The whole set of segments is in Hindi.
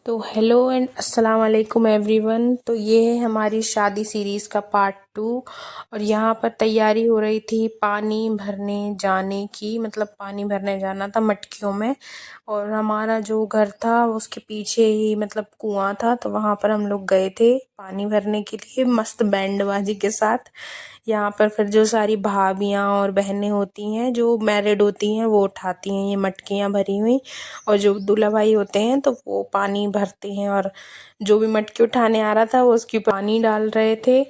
तो हेलो एंड अस्सलाम वालेकुम एवरीवन। तो ये है हमारी शादी सीरीज़ का पार्ट 2 और यहाँ पर तैयारी हो रही थी पानी भरने जाने की, मतलब पानी भरने जाना था मटकियों में। और हमारा जो घर था उसके पीछे ही मतलब कुआं था, तो वहाँ पर हम लोग गए थे पानी भरने के लिए मस्त बैंड बाजी के साथ। यहाँ पर फिर जो सारी भाभियाँ और बहनें होती हैं जो मैरिड होती हैं वो उठाती हैं ये मटकियाँ भरी हुई, और जो दूल्हा भाई होते हैं तो वो पानी भरते हैं। और जो भी मटकी उठाने आ रहा था वो उसकी पानी डाल रहे थे।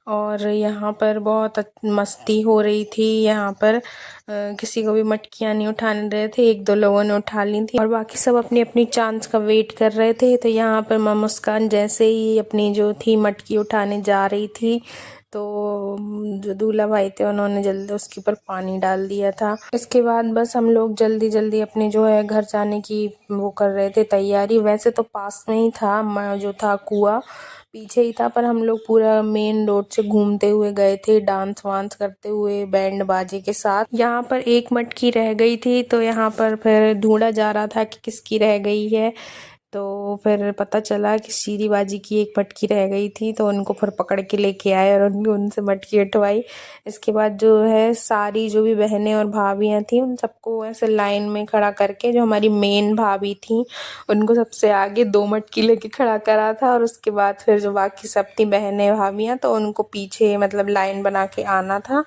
और यहाँ पर बहुत मस्ती हो रही थी। यहाँ पर किसी को भी मटकियाँ नहीं उठाने रहे थे, एक दो लोगों ने उठा ली थी और बाकी सब अपनी अपनी चांस का वेट कर रहे थे। तो यहाँ पर माँ मुस्कान जैसे ही अपनी जो थी मटकी उठाने जा रही थी, तो जो दूल्हा भाई थे उन्होंने जल्दी उसके ऊपर पानी डाल दिया था। इसके बाद बस हम लोग जल्दी जल्दी अपने जो है घर जाने की वो कर रहे थे तैयारी। वैसे तो पास में ही था जो था कुआं पीछे ही था, पर हम लोग पूरा मेन रोड से घूमते हुए गए थे, डांस वांस करते हुए बैंड बाजे के साथ। यहाँ पर एक मटकी रह गई थी, तो यहाँ पर फिर ढूंढा जा रहा था कि किसकी रह गई है। तो फिर पता चला कि सीरी बाजी की एक मटकी रह गई थी, तो उनको फिर पकड़ के लेके आए और उनसे मटकी उठवाई। इसके बाद जो है सारी जो भी बहनें और भाभियाँ थी उन सबको ऐसे लाइन में खड़ा करके, जो हमारी मेन भाभी थी उनको सबसे आगे 2 मटकी लेके खड़ा करा था, और उसके बाद फिर जो बाकी सब थी बहनें भाभियाँ तो उनको पीछे मतलब लाइन बना के आना था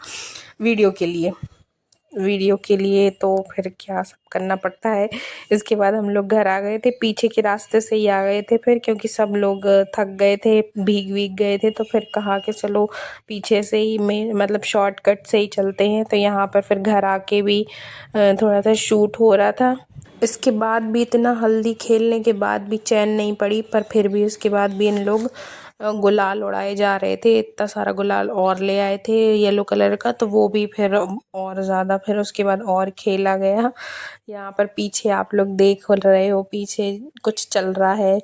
वीडियो के लिए। तो फिर क्या सब करना पड़ता है। इसके बाद हम लोग घर आ गए थे, पीछे के रास्ते से ही आ गए थे फिर, क्योंकि सब लोग थक गए थे, भीग गए थे। तो फिर कहा कि चलो पीछे से ही में मतलब शॉर्टकट से ही चलते हैं। तो यहाँ पर फिर घर आके भी थोड़ा सा शूट हो रहा था। इसके बाद भी इतना हल्दी खेलने के बाद भी चैन नहीं पड़ी, पर फिर भी उसके बाद भी इन लोग गुलाल उड़ाए जा रहे थे। इतना सारा गुलाल और ले आए थे येलो कलर का, तो वो भी फिर और ज़्यादा फिर उसके बाद और खेला गया। यहाँ पर पीछे आप लोग देख रहे हो, पीछे कुछ चल रहा है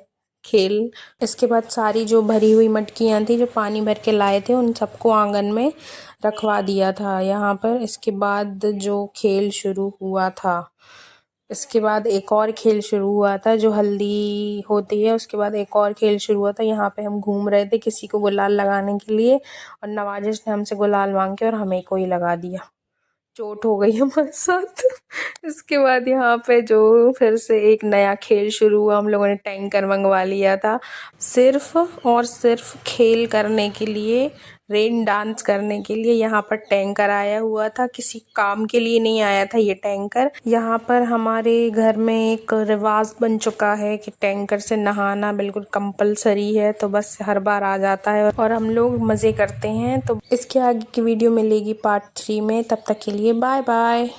खेल। इसके बाद सारी जो भरी हुई मटकियाँ थी जो पानी भर के लाए थे उन सबको आंगन में रखवा दिया था यहाँ पर। इसके बाद जो खेल शुरू हुआ था, इसके बाद एक और खेल शुरू हुआ था जो हल्दी होती है, उसके बाद एक और खेल शुरू हुआ था। यहाँ पे हम घूम रहे थे किसी को गुलाल लगाने के लिए, और नवाजिश ने हमसे गुलाल मांग के और हमें को ही लगा दिया। चोट हो गई हमारे साथ। इसके बाद यहाँ पे जो फिर से एक नया खेल शुरू हुआ, हम लोगों ने टैंकर मंगवा लिया था सिर्फ और सिर्फ खेल करने के लिए, रेन डांस करने के लिए। यहाँ पर टैंकर आया हुआ था, किसी काम के लिए नहीं आया था ये टैंकर। यहाँ पर हमारे घर में एक रिवाज बन चुका है कि टैंकर से नहाना बिल्कुल कंपलसरी है, तो बस हर बार आ जाता है और हम लोग मज़े करते हैं। तो इसके आगे की वीडियो मिलेगी पार्ट 3 में, तब तक के लिए बाय बाय।